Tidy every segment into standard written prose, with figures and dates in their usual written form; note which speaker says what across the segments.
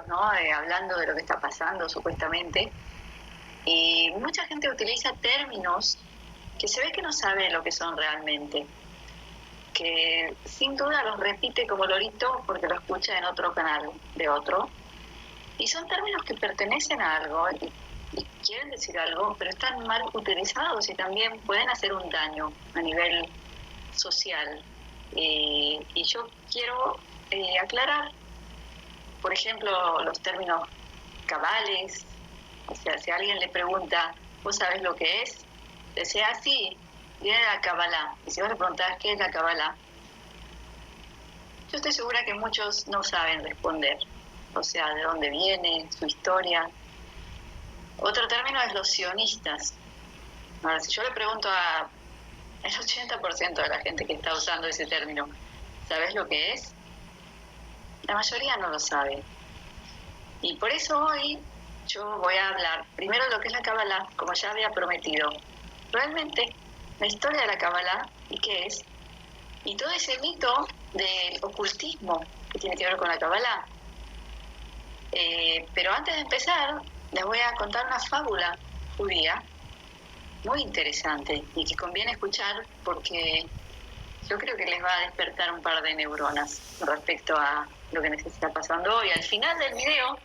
Speaker 1: medios, ¿no? Hablando de lo que está pasando supuestamente. Y mucha gente utiliza términos que se ve que no sabe lo que son realmente, que sin duda los repite como lorito porque lo escucha en otro canal de otro. Y son términos que pertenecen a algo y quieren decir algo, pero están mal utilizados y también pueden hacer un daño a nivel social. Y yo quiero aclarar, por ejemplo, los términos cabales. O sea, si alguien le pregunta, ¿vos sabés lo que es? Decía así, viene la Kabbalah. Y si vos le preguntás qué es la Kabbalah, yo estoy segura que muchos no saben responder. O sea, de dónde viene, su historia. Otro término es los sionistas. Ahora, si yo le pregunto al 80% de la gente que está usando ese término, ¿sabés lo que es? La mayoría no lo sabe. Y por eso hoy yo voy a hablar primero de lo que es la Kabbalah, como ya había prometido. Realmente, la historia de la Kabbalah y qué es, y todo ese mito del ocultismo que tiene que ver con la Kabbalah. Pero antes de empezar, les voy a contar una fábula judía muy interesante y que conviene escuchar porque yo creo que les va a despertar un par de neuronas respecto a lo que nos está pasando hoy. Al final del video,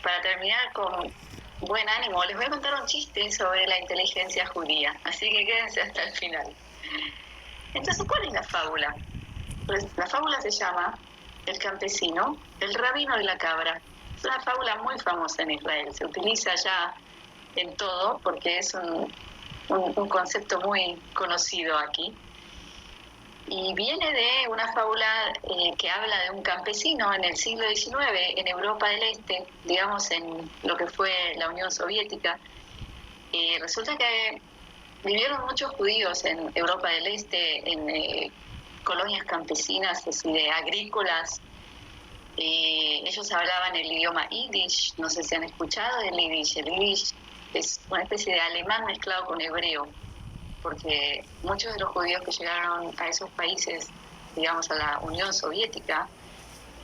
Speaker 1: para terminar con buen ánimo, les voy a contar un chiste sobre la inteligencia judía, así que quédense hasta el final. Entonces, ¿cuál es la fábula? Pues la fábula se llama El campesino, el rabino y la cabra. Es una fábula muy famosa en Israel, se utiliza ya en todo porque es un concepto muy conocido aquí. Y viene de una fábula que habla de un campesino en el siglo XIX en Europa del Este, digamos en lo que fue la Unión Soviética. Resulta que vivieron muchos judíos en Europa del Este, en colonias campesinas, así de agrícolas. Ellos hablaban el idioma Yiddish, no sé si han escuchado del Yiddish. El Yiddish es una especie de alemán mezclado con hebreo, porque muchos de los judíos que llegaron a esos países, digamos a la Unión Soviética,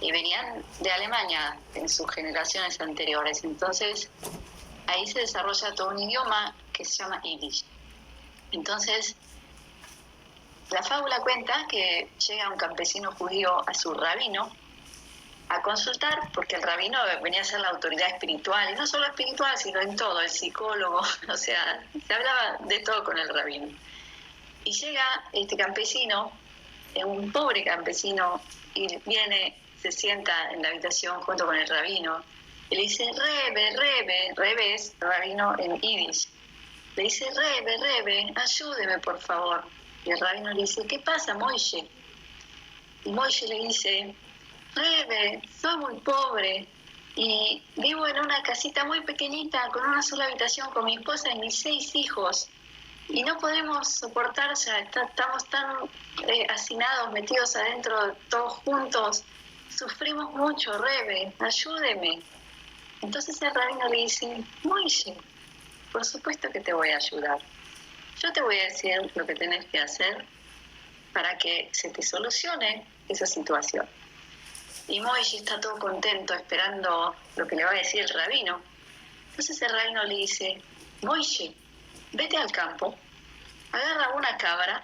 Speaker 1: venían de Alemania en sus generaciones anteriores. Entonces, ahí se desarrolla todo un idioma que se llama Yiddish. Entonces, la fábula cuenta que llega un campesino judío a su rabino a consultar, porque el rabino venía a ser la autoridad espiritual, y no solo espiritual, sino en todo, el psicólogo, o sea, se hablaba de todo con el rabino. Y llega este campesino, un pobre campesino, y viene, se sienta en la habitación junto con el rabino, y le dice, Rebe es rabino en Yiddish, le dice, Rebe, ayúdeme por favor. Y el rabino le dice, ¿qué pasa, Moishe? Y Moishe le dice, Rebe, soy muy pobre y vivo en una casita muy pequeñita con una sola habitación con mi esposa y mis 6 hijos y no podemos soportar, o sea, estamos tan hacinados, metidos adentro todos juntos, sufrimos mucho, Rebe, ayúdeme. Entonces el rabino le dice, Moishe, por supuesto que te voy a ayudar. Yo te voy a decir lo que tenés que hacer para que se te solucione esa situación. Y Moishe está todo contento esperando lo que le va a decir el rabino. Entonces el rabino le dice, Moishe, vete al campo, agarra una cabra,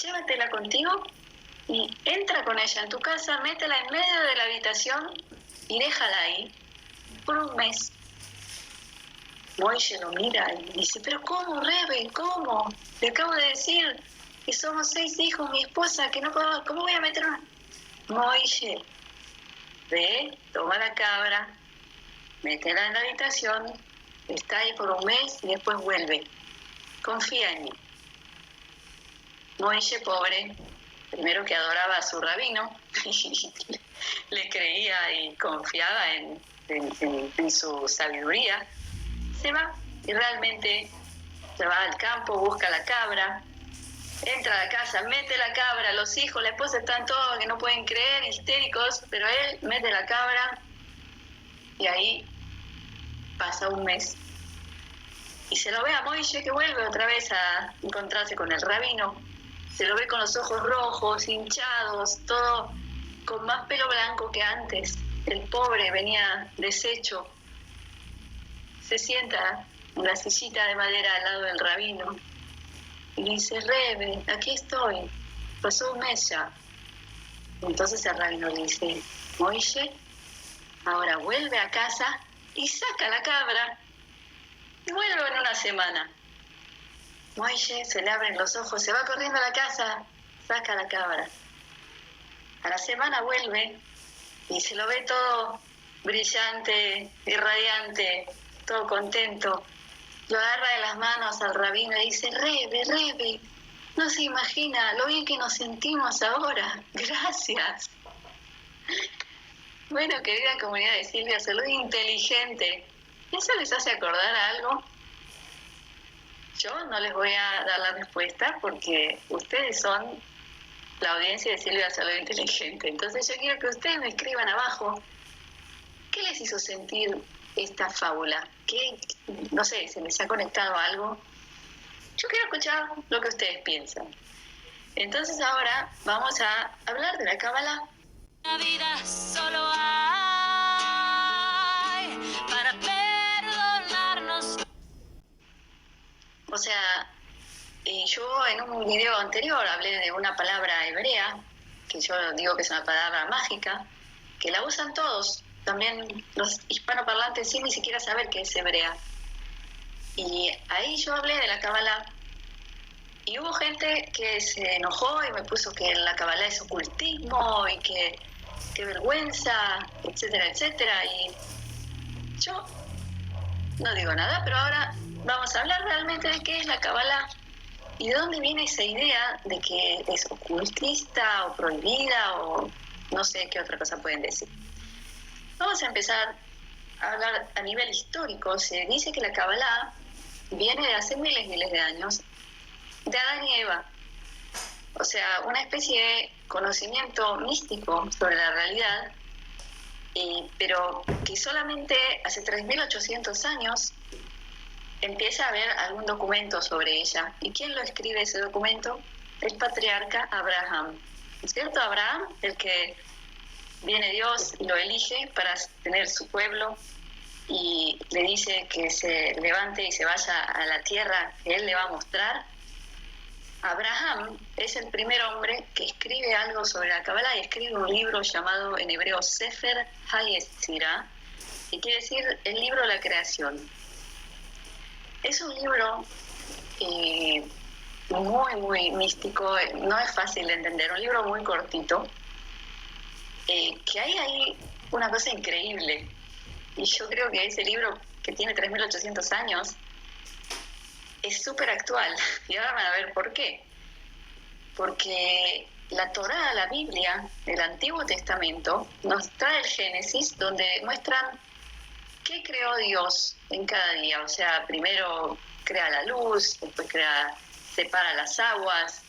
Speaker 1: llévatela contigo y entra con ella en tu casa, métela en medio de la habitación y déjala ahí por un mes. Moishe lo mira y dice, pero ¿cómo, Rebe? ¿Cómo? Le acabo de decir que somos 6 hijos, mi esposa, que no puedo, ¿cómo voy a meter una? Moishe, ve, toma la cabra, métela en la habitación, está ahí por un mes y después vuelve. Confía en mí. Moishe, pobre, primero que adoraba a su rabino, le creía y confiaba en su sabiduría, se va y realmente se va al campo, busca la cabra, entra a la casa, mete la cabra, los hijos, la esposa están todos que no pueden creer, histéricos, pero él mete la cabra y ahí pasa un mes y se lo ve a Moishe que vuelve otra vez a encontrarse con el rabino, se lo ve con los ojos rojos, hinchados, todo con más pelo blanco que antes, el pobre venía deshecho, se sienta en la sillita de madera al lado del rabino y dice: Rebe, aquí estoy, pasó un mes ya. Entonces el rabino le dice: Moishe, ahora vuelve a casa y saca la cabra y vuelve en una semana. Moishe se le abren los ojos, se va corriendo a la casa, saca la cabra. A la semana vuelve y se lo ve todo brillante y radiante, todo contento. Lo agarra de las manos al rabino y dice: Rebe, no se imagina lo bien que nos sentimos ahora. Gracias. Bueno, querida comunidad de Silvia, salud inteligente. ¿Eso les hace acordar a algo? Yo no les voy a dar la respuesta porque ustedes son la audiencia de Silvia Salud Inteligente. Entonces yo quiero que ustedes me escriban abajo qué les hizo sentir esta fábula. ¿Qué, no sé, se les ha conectado algo? Yo quiero escuchar lo que ustedes piensan. Entonces ahora vamos a hablar de la Cábala.
Speaker 2: La vida solo hay para perdonarnos.
Speaker 1: O sea, yo en un video anterior hablé de una palabra hebrea, que yo digo que es una palabra mágica, que la usan todos, también los hispanoparlantes sin ni siquiera saber qué es hebrea. Y ahí yo hablé de la Cábala y hubo gente que se enojó y me puso que la Cábala es ocultismo y que qué vergüenza, etcétera, etcétera. Y yo no digo nada, pero ahora vamos a hablar realmente de qué es la Cábala y de dónde viene esa idea de que es ocultista o prohibida o no sé qué otra cosa pueden decir. Vamos a empezar a hablar a nivel histórico. Se dice que la Cábala viene de hace miles de años de Adán y Eva. O sea, una especie de conocimiento místico sobre la realidad, pero que solamente hace 3.800 años empieza a haber algún documento sobre ella. ¿Y quién lo escribe ese documento? El patriarca Abraham. ¿No es cierto? Abraham, el que viene Dios y lo elige para tener su pueblo y le dice que se levante y se vaya a la tierra que él le va a mostrar. Abraham es el primer hombre que escribe algo sobre la Cábala y escribe un libro llamado en hebreo Sefer HaYetzirah, que quiere decir el libro de la creación. Es un libro muy místico, no es fácil de entender, un libro muy cortito, que hay ahí una cosa increíble. Y yo creo que ese libro, que tiene 3.800 años, es súper actual. Y ahora van a ver por qué. Porque la Torá, la Biblia, el Antiguo Testamento, nos trae el Génesis, donde muestran qué creó Dios en cada día. O sea, primero crea la luz, después separa las aguas,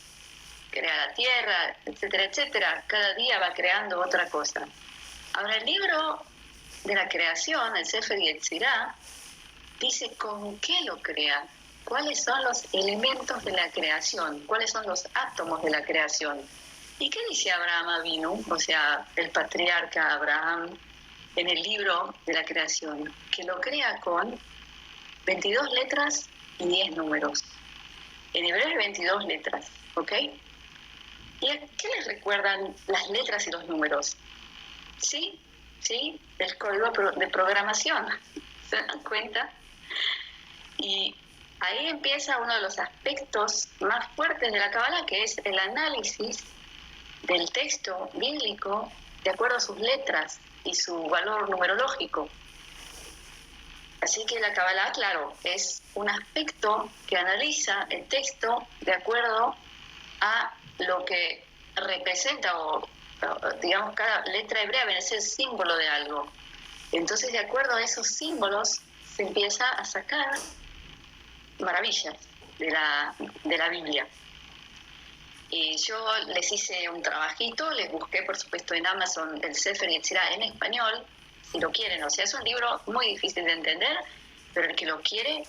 Speaker 1: crea la tierra, etcétera, etcétera. Cada día va creando otra cosa. Ahora, el libro de la creación, el Sefer Yetzirah, dice con qué lo crea. ¿Cuáles son los elementos de la creación? ¿Cuáles son los átomos de la creación? ¿Y qué dice Abraham Avinu, o sea, el patriarca Abraham, en el libro de la creación? Que lo crea con 22 letras y 10 números. En hebreo es 22 letras, ¿ok? ¿Y a qué les recuerdan las letras y los números? Sí, el código de programación. ¿Se dan cuenta? Y ahí empieza uno de los aspectos más fuertes de la Cábala, que es el análisis del texto bíblico de acuerdo a sus letras y su valor numerológico. Así que la Cábala, claro, es un aspecto que analiza el texto de acuerdo a lo que representa, o digamos, cada letra hebrea viene a ser símbolo de algo. Entonces, de acuerdo a esos símbolos, se empieza a sacar maravillas de la Biblia. Y yo les hice un trabajito, les busqué por supuesto en Amazon el Sefer Yetzirah en español, si lo quieren. O sea, es un libro muy difícil de entender, pero el que lo quiere,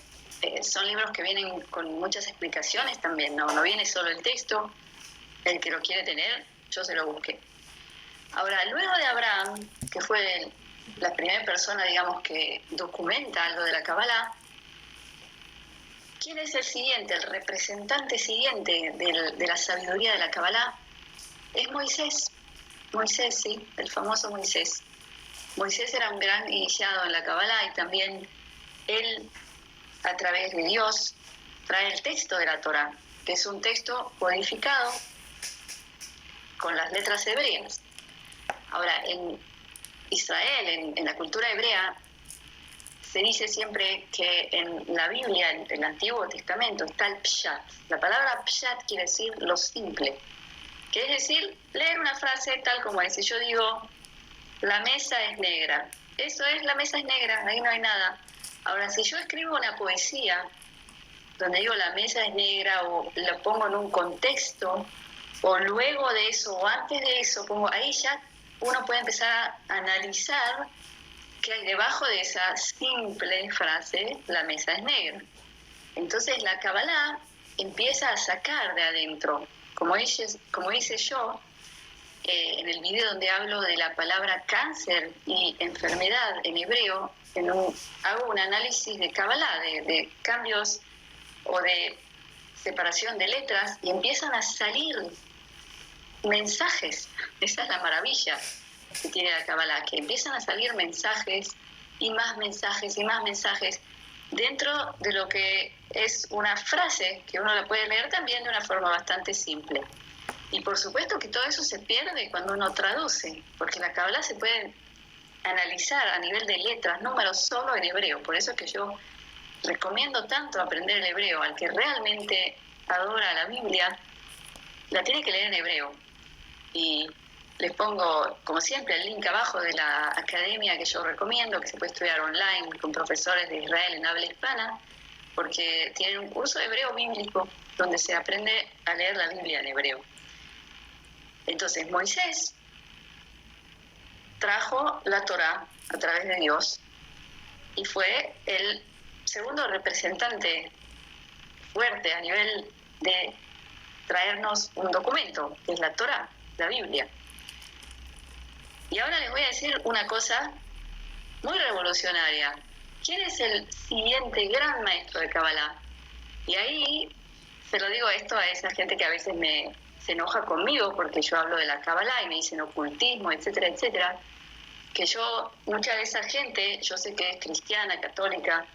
Speaker 1: son libros que vienen con muchas explicaciones también, no viene solo el texto. El que lo quiere tener, yo se lo busqué. Ahora, luego de Abraham, que fue la primera persona, digamos, que documenta algo de la Kabbalah, ¿quién es el siguiente, el representante siguiente de la sabiduría de la Kabbalah? Es Moisés. Moisés, sí, el famoso Moisés. Moisés era un gran iniciado en la Kabbalah y también él, a través de Dios, trae el texto de la Torá, que es un texto codificado con las letras hebreas. Ahora, en Israel, en la cultura hebrea, se dice siempre que en la Biblia, en el Antiguo Testamento, está el pshat. La palabra pshat quiere decir lo simple, que es decir, leer una frase tal como es. Si yo digo, la mesa es negra, eso es, la mesa es negra, ahí no hay nada. Ahora, si yo escribo una poesía donde digo la mesa es negra o la pongo en un contexto, o luego de eso o antes de eso, ahí ya uno puede empezar a analizar qué hay debajo de esa simple frase, la mesa es negra. Entonces la Kabbalah empieza a sacar de adentro, como hice yo en el video donde hablo de la palabra cáncer y enfermedad en hebreo, hago un análisis de Kabbalah, de cambios o de separación de letras, y empiezan a salir mensajes. Esa es la maravilla que tiene la Kabbalah, que empiezan a salir mensajes y más mensajes y más mensajes dentro de lo que es una frase que uno la puede leer también de una forma bastante simple. Y por supuesto que todo eso se pierde cuando uno traduce, porque la Kabbalah se puede analizar a nivel de letras, números, solo en hebreo. Por eso es que yo recomiendo tanto aprender el hebreo. Al que realmente adora la Biblia, la tiene que leer en hebreo. Y les pongo, como siempre, el link abajo de la academia que yo recomiendo, que se puede estudiar online con profesores de Israel en habla hispana, porque tienen un curso de hebreo bíblico donde se aprende a leer la Biblia en hebreo. Entonces Moisés trajo la Torá a través de Dios y fue el segundo representante fuerte a nivel de traernos un documento, que es la Torá, la Biblia. Y ahora les voy a decir una cosa muy revolucionaria. ¿Quién es el siguiente gran maestro de Kabbalah? Y ahí se lo digo esto a esa gente que a veces se enoja conmigo porque yo hablo de la Kabbalah y me dicen ocultismo, etcétera, etcétera. Que mucha de esa gente, yo sé que es cristiana, católica.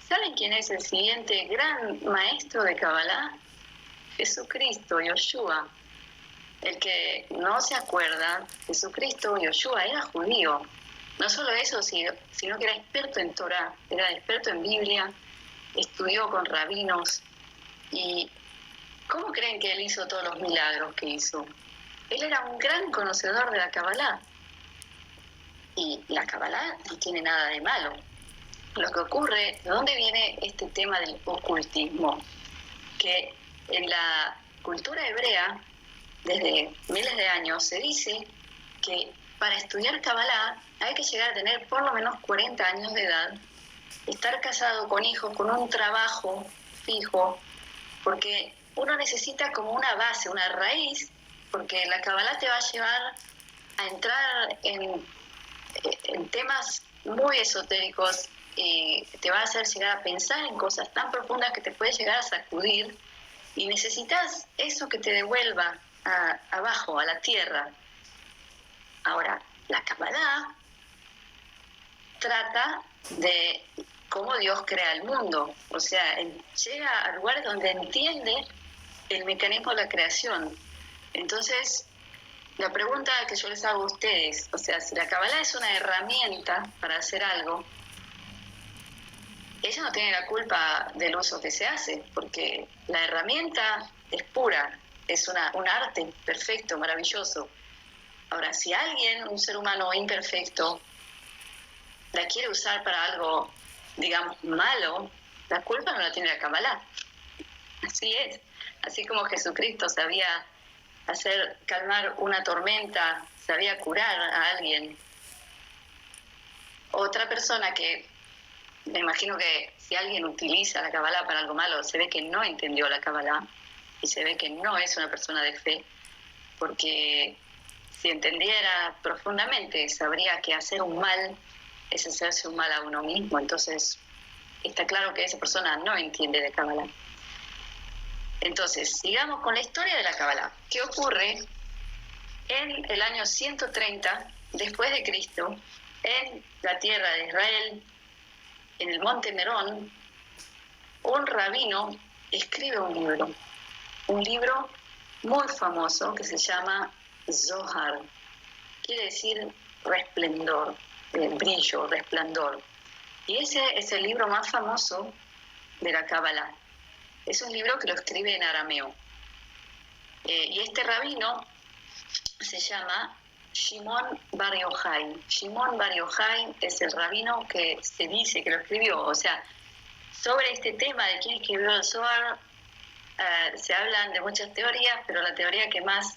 Speaker 1: ¿Saben quién es el siguiente gran maestro de Kabbalah? Jesucristo, Yoshua. El que no se acuerda, Jesucristo, Yoshua, era judío. No solo eso, sino que era experto en Torah, era experto en Biblia, estudió con rabinos. ¿Y cómo creen que él hizo todos los milagros que hizo? Él era un gran conocedor de la Kabbalah. Y la Kabbalah no tiene nada de malo. Lo que ocurre, ¿de dónde viene este tema del ocultismo? Que en la cultura hebrea, desde miles de años, se dice que para estudiar Kabbalah hay que llegar a tener por lo menos 40 años de edad, estar casado con hijos, con un trabajo fijo, porque uno necesita como una base, una raíz, porque la Kabbalah te va a llevar a entrar en temas muy esotéricos y te va a hacer llegar a pensar en cosas tan profundas que te puede llegar a sacudir, y necesitas eso que te devuelva abajo, a la tierra. Ahora, la Kabbalah trata de cómo Dios crea el mundo, o sea, llega a lugares donde entiende el mecanismo de la creación. Entonces, la pregunta que yo les hago a ustedes, o sea, si la Kabbalah es una herramienta para hacer algo, ella no tiene la culpa del uso que se hace, porque la herramienta es pura, es un arte perfecto, maravilloso. Ahora, si alguien, un ser humano imperfecto, la quiere usar para algo, digamos, malo, la culpa no la tiene la Kabbalah. Así es. Así como Jesucristo sabía calmar una tormenta, sabía curar a alguien. Otra persona que, me imagino que si alguien utiliza la Kabbalah para algo malo, se ve que no entendió la Kabbalah y se ve que no es una persona de fe, porque si entendiera profundamente, sabría que hacer un mal es hacerse un mal a uno mismo. Entonces, está claro que esa persona no entiende de Kabbalah. Entonces, sigamos con la historia de la Kabbalah. ¿Qué ocurre en el año 130 después de Cristo, en la tierra de Israel, en el monte Merón? Un rabino escribe un libro muy famoso que se llama Zohar. Quiere decir resplendor, brillo, resplandor. Y ese es el libro más famoso de la Kabbalah. Es un libro que lo escribe en arameo. Y este rabino se llama Shimon Bar Yochai. Shimon Bar Yochai es el rabino que se dice que lo escribió. O sea, sobre este tema de quién escribió el Zohar, se hablan de muchas teorías, pero la teoría que más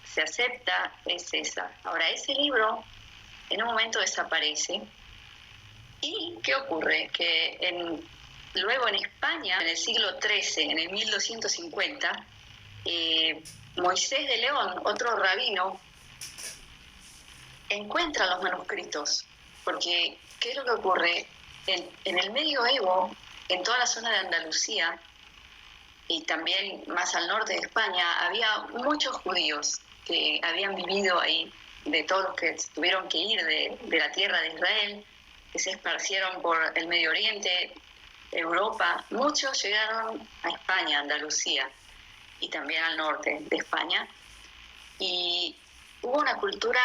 Speaker 1: se acepta es esa. Ahora, ese libro en un momento desaparece. ¿Y qué ocurre? Que luego en España, en el siglo XIII, en el 1250, Moisés de León, otro rabino, encuentra los manuscritos. Porque, ¿qué es lo que ocurre? En el medioevo, en toda la zona de Andalucía, y también más al norte de España, había muchos judíos que habían vivido ahí, de todos los que tuvieron que ir de la tierra de Israel, que se esparcieron por el Medio Oriente, Europa. Muchos llegaron a España, Andalucía, y también al norte de España. Y hubo una cultura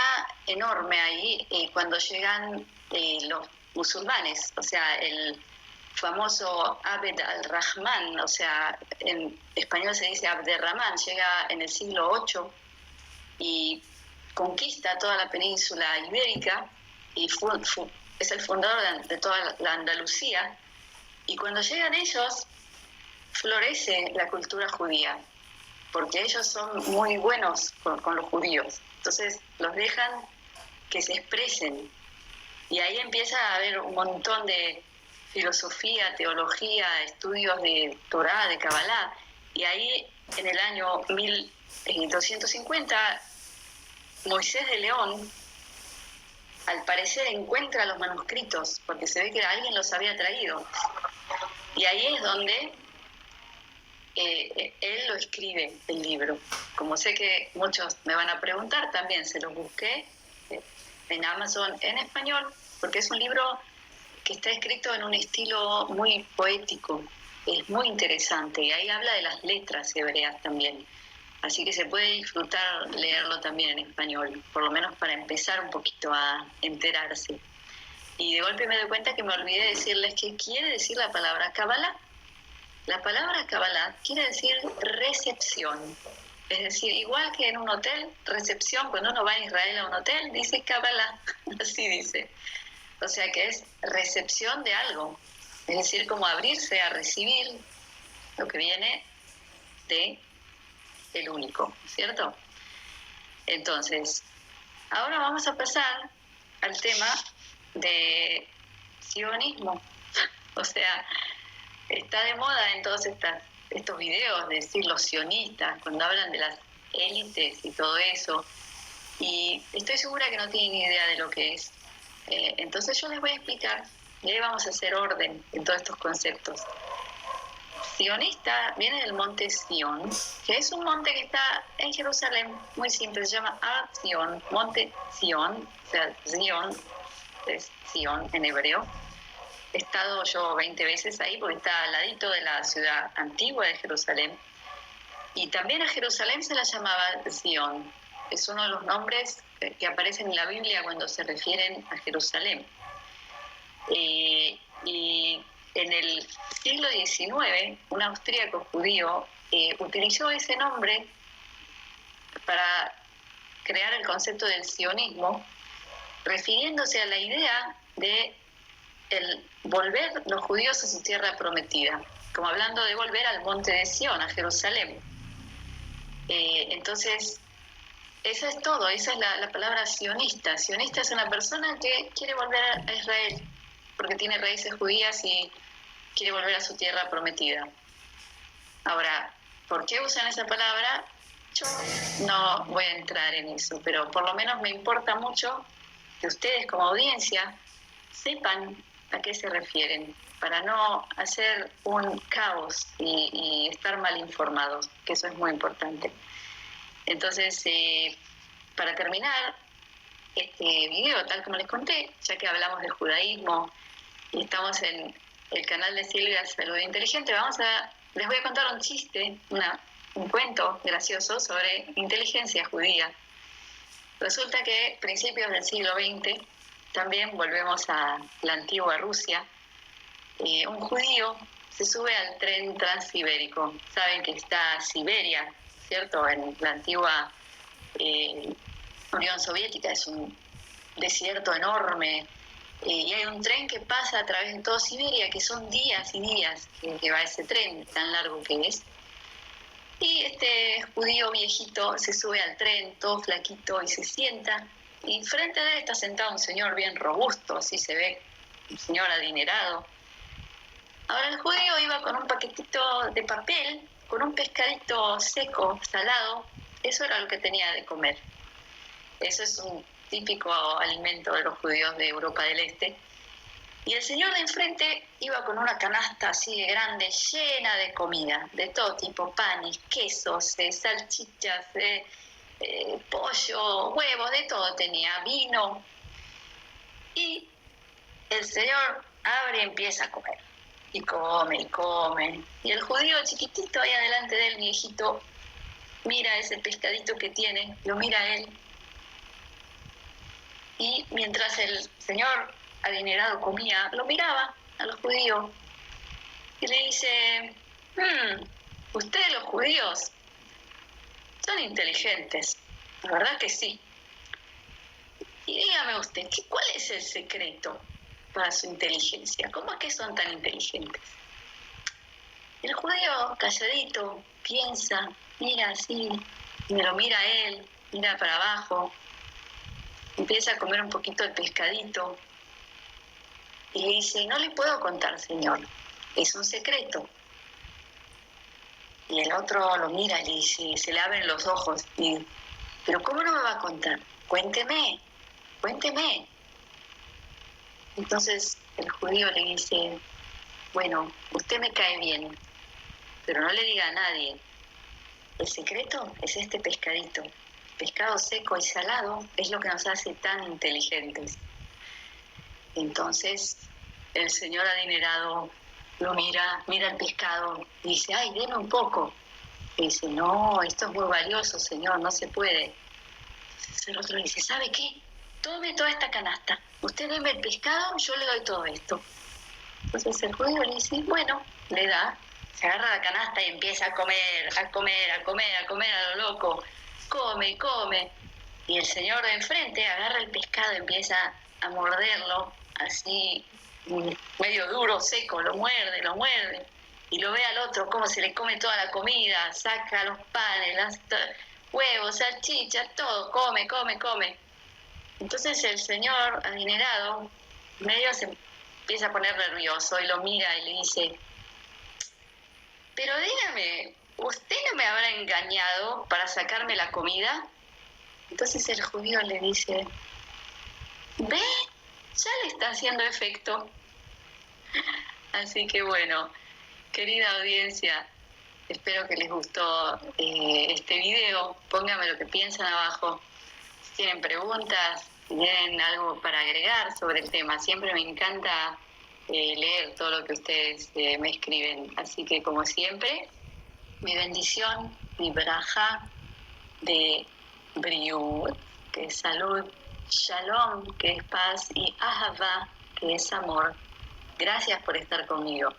Speaker 1: enorme ahí cuando llegan los musulmanes, o sea, el famoso Abd al-Rahman, o sea, en español se dice Abderrahman, llega en el siglo VIII y conquista toda la península ibérica y es el fundador de toda la Andalucía. Y cuando llegan ellos, florece la cultura judía, porque ellos son muy buenos con los judíos. Entonces los dejan que se expresen. Y ahí empieza a haber un montón de filosofía, teología, estudios de Torá, de Kabbalah. Y ahí, en el año 1250, Moisés de León, al parecer, encuentra los manuscritos, porque se ve que alguien los había traído. Y ahí es donde él lo escribe, el libro. Como sé que muchos me van a preguntar, también se los busqué en Amazon en español, porque es un libro que está escrito en un estilo muy poético, es muy interesante, y ahí habla de las letras hebreas también. Así que se puede disfrutar leerlo también en español, por lo menos para empezar un poquito a enterarse. Y de golpe me doy cuenta que me olvidé de decirles qué quiere decir la palabra Kabbalah. La palabra Kabbalah quiere decir recepción. Es decir, igual que en un hotel, recepción, cuando uno va a Israel a un hotel, dice Kabbalah, así dice. O sea que es recepción de algo. Es decir, como abrirse a recibir lo que viene de el único, ¿cierto? Entonces, ahora vamos a pasar al tema de sionismo. O sea, está de moda en todos estos videos de decir los sionistas, cuando hablan de las élites y todo eso, y estoy segura que no tienen ni idea de lo que es. Entonces yo les voy a explicar, y ahí vamos a hacer orden en todos estos conceptos. Sionista viene del monte Sión, que es un monte que está en Jerusalén, muy simple, se llama Har Zion, monte Sión, o sea, Zion es Sión en hebreo. He estado yo 20 veces ahí porque está al ladito de la ciudad antigua de Jerusalén. Y también a Jerusalén se la llamaba Zion. Es uno de los nombres que aparecen en la Biblia cuando se refieren a Jerusalén. Y en el siglo XIX, un austríaco judío utilizó ese nombre para crear el concepto del sionismo, refiriéndose a la idea de el volver los judíos a su tierra prometida, como hablando de volver al monte de Sión, a Jerusalén. Entonces, eso es todo, esa es la palabra sionista. Sionista es una persona que quiere volver a Israel, porque tiene raíces judías y quiere volver a su tierra prometida. Ahora, ¿por qué usan esa palabra? Yo no voy a entrar en eso, pero por lo menos me importa mucho que ustedes como audiencia sepan a qué se refieren, para no hacer un caos y estar mal informados, que eso es muy importante. Entonces, para terminar este video, tal como les conté, ya que hablamos del judaísmo y estamos en el canal de Silvia Salud Inteligente, les voy a contar un chiste, un cuento gracioso sobre inteligencia judía. Resulta que a principios del siglo XX, también volvemos a la antigua Rusia, un judío se sube al tren transibérico. Saben que está Siberia, ¿cierto? En la antigua Unión Soviética es un desierto enorme, y hay un tren que pasa a través de toda Siberia, que son días y días que va ese tren, tan largo que es. Y este judío viejito se sube al tren, todo flaquito, y se sienta. Y frente a él está sentado un señor bien robusto, así se ve, un señor adinerado. Ahora el judío iba con un paquetito de papel, con un pescadito seco, salado. Eso era lo que tenía de comer. Eso es un típico alimento de los judíos de Europa del Este. Y el señor de enfrente iba con una canasta así de grande, llena de comida, de todo tipo, panes, quesos, salchichas, pollo, huevos, de todo tenía, vino. Y el señor abre y empieza a comer. Y come, y come. Y el judío chiquitito ahí adelante del viejito mira ese pescadito que tiene, lo mira a él. Y mientras el señor adinerado comía, lo miraba al judío y le dice: ustedes los judíos son inteligentes, la verdad que sí. Y dígame usted, ¿cuál es el secreto para su inteligencia? ¿Cómo es que son tan inteligentes? El judío, calladito, piensa, mira así, me lo mira a él, mira para abajo, empieza a comer un poquito el pescadito y le dice: no le puedo contar, señor, es un secreto. Y el otro lo mira y le dice, se le abren los ojos, y: pero ¿cómo no me va a contar? Cuénteme, cuénteme. Entonces el judío le dice: bueno, usted me cae bien, pero no le diga a nadie. El secreto es este pescadito. Pescado seco y salado es lo que nos hace tan inteligentes. Entonces el señor adinerado lo mira el pescado y dice: ay, deme un poco. Y dice: no, esto es muy valioso, señor, no se puede. Entonces el otro le dice: ¿sabe qué? Tome toda esta canasta. Usted deme el pescado, yo le doy todo esto. Entonces el judío le dice: bueno, le da. Se agarra la canasta y empieza a comer, a comer, a comer, a comer a lo loco. Come, come. Y el señor de enfrente agarra el pescado y empieza a morderlo, así medio duro, seco, lo muerde. Y lo ve al otro cómo se le come toda la comida, saca los panes, huevos, salchichas, todo, come, come, come. Entonces el señor adinerado medio se empieza a poner nervioso y lo mira y le dice: pero dígame, ¿usted no me habrá engañado para sacarme la comida? Entonces el judío le dice: ¿ve? Ya le está haciendo efecto. Así que bueno, querida audiencia, espero que les gustó este video. Pónganme lo que piensan abajo. Si tienen preguntas, si tienen algo para agregar sobre el tema. Siempre me encanta leer todo lo que ustedes me escriben. Así que, como siempre, mi bendición, mi braja de briut, que es salud, shalom, que es paz, y ahava, que es amor. Gracias por estar conmigo.